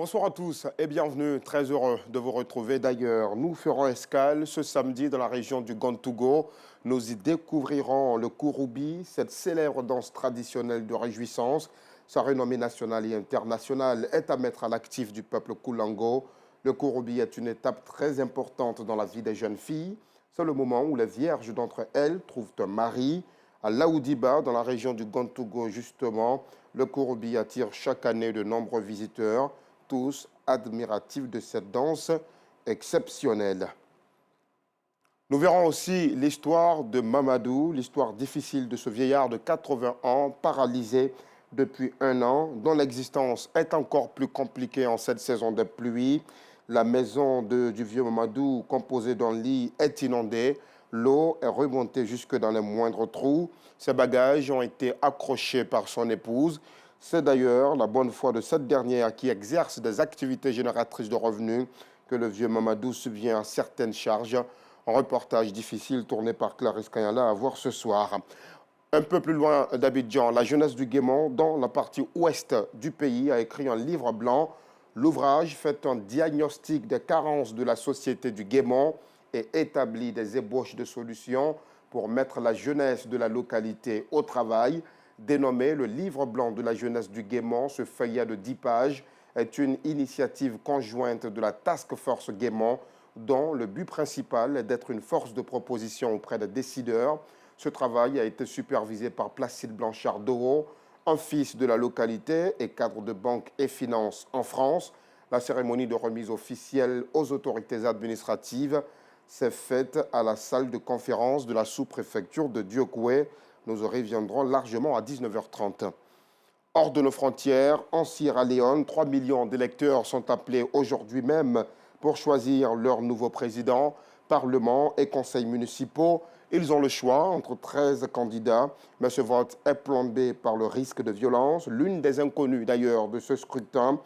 Bonsoir à tous et bienvenue. Très heureux de vous retrouver. D'ailleurs, nous ferons escale ce samedi dans la région du Gontougo. Nous y découvrirons le Kouroubi, cette célèbre danse traditionnelle de réjouissance. Sa renommée nationale et internationale est à mettre à l'actif du peuple Koulango. Le Kouroubi est une étape très importante dans la vie des jeunes filles. C'est le moment où les vierges d'entre elles trouvent un mari. À Laoudiba, dans la région du Gontougo, justement, le Kouroubi attire chaque année de nombreux visiteurs, tous admiratifs de cette danse exceptionnelle. Nous verrons aussi l'histoire de Mamadou, l'histoire difficile de ce vieillard de 80 ans, paralysé depuis un an, dont l'existence est encore plus compliquée en cette saison de pluie. La maison du vieux Mamadou, composée d'un lit, est inondée. L'eau est remontée jusque dans les moindres trous. Ses bagages ont été accrochés par son épouse. C'est d'ailleurs la bonne foi de cette dernière qui exerce des activités génératrices de revenus que le vieux Mamadou subvient à certaines charges. Un reportage difficile tourné par Clarisse Kanyala à voir ce soir. Un peu plus loin d'Abidjan, la jeunesse du Guémon, dans la partie ouest du pays, a écrit un livre blanc. L'ouvrage fait un diagnostic des carences de la société du Guémon et établit des ébauches de solutions pour mettre la jeunesse de la localité au travail. Dénommé le livre blanc de la jeunesse du Guémon, ce feuillet de 10 pages est une initiative conjointe de la Task Force Guémon, dont le but principal est d'être une force de proposition auprès des décideurs. Ce travail a été supervisé par Placide Blanchard-Doro, un fils de la localité et cadre de banque et finances en France. La cérémonie de remise officielle aux autorités administratives s'est faite à la salle de conférence de la sous-préfecture de Diokoué. Nous y reviendrons largement à 19h30. Hors de nos frontières, en Sierra Leone, 3 millions d'électeurs sont appelés aujourd'hui même pour choisir leur nouveau président, parlement et conseils municipaux. Ils ont le choix entre 13 candidats, mais ce vote est plombé par le risque de violence. L'une des inconnues d'ailleurs de ce scrutin,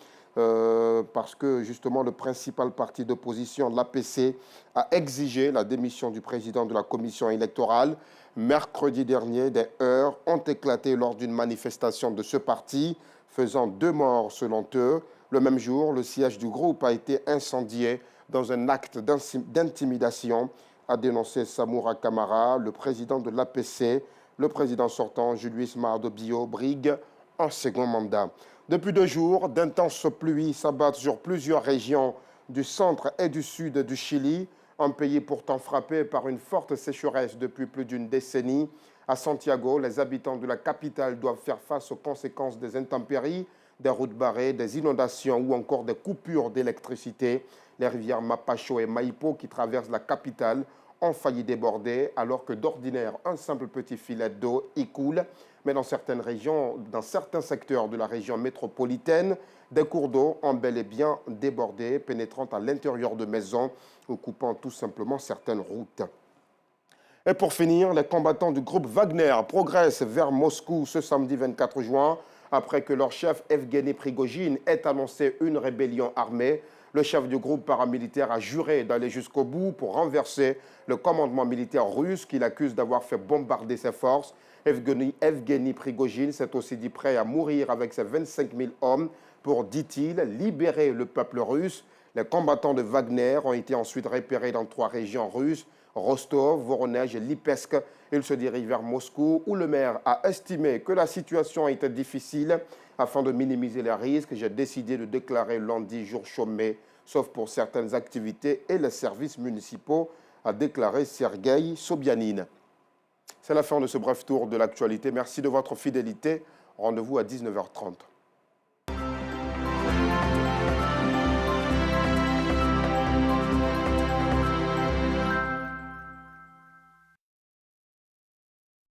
parce que justement le principal parti d'opposition, l'APC, a exigé la démission du président de la commission électorale. Mercredi dernier, des heurts ont éclaté lors d'une manifestation de ce parti, faisant 2 morts selon eux. Le même jour, le siège du groupe a été incendié dans un acte d'intimidation, a dénoncé Samoura Kamara, le président de l'APC. Le président sortant, Julius Maado Bio, brigue un second mandat. Depuis 2 jours, d'intenses pluies s'abattent sur plusieurs régions du centre et du sud du Chili, un pays pourtant frappé par une forte sécheresse depuis plus d'une décennie. À Santiago, les habitants de la capitale doivent faire face aux conséquences des intempéries, des routes barrées, des inondations ou encore des coupures d'électricité. Les rivières Mapacho et Maipo qui traversent la capitale ont failli déborder alors que d'ordinaire, un simple petit filet d'eau y coule. Mais dans certaines régions, dans certains secteurs de la région métropolitaine, des cours d'eau ont bel et bien débordé, pénétrant à l'intérieur de maisons ou coupant tout simplement certaines routes. Et pour finir, les combattants du groupe Wagner progressent vers Moscou ce samedi 24 juin, après que leur chef Evgeny Prigojine ait annoncé une rébellion armée. Le chef du groupe paramilitaire a juré d'aller jusqu'au bout pour renverser le commandement militaire russe qu'il accuse d'avoir fait bombarder ses forces. Evgeny Prigojine s'est aussi dit prêt à mourir avec ses 25 000 hommes pour, dit-il, libérer le peuple russe. Les combattants de Wagner ont été ensuite repérés dans 3 régions russes, Rostov, Voronezh et Lipetsk. Ils se dirigent vers Moscou où le maire a estimé que la situation était difficile. Afin de minimiser les risques, j'ai décidé de déclarer lundi jour chômé, sauf pour certaines activités et les services municipaux, a déclaré Sergueï Sobyanin. C'est la fin de ce bref tour de l'actualité. Merci de votre fidélité. Rendez-vous à 19h30.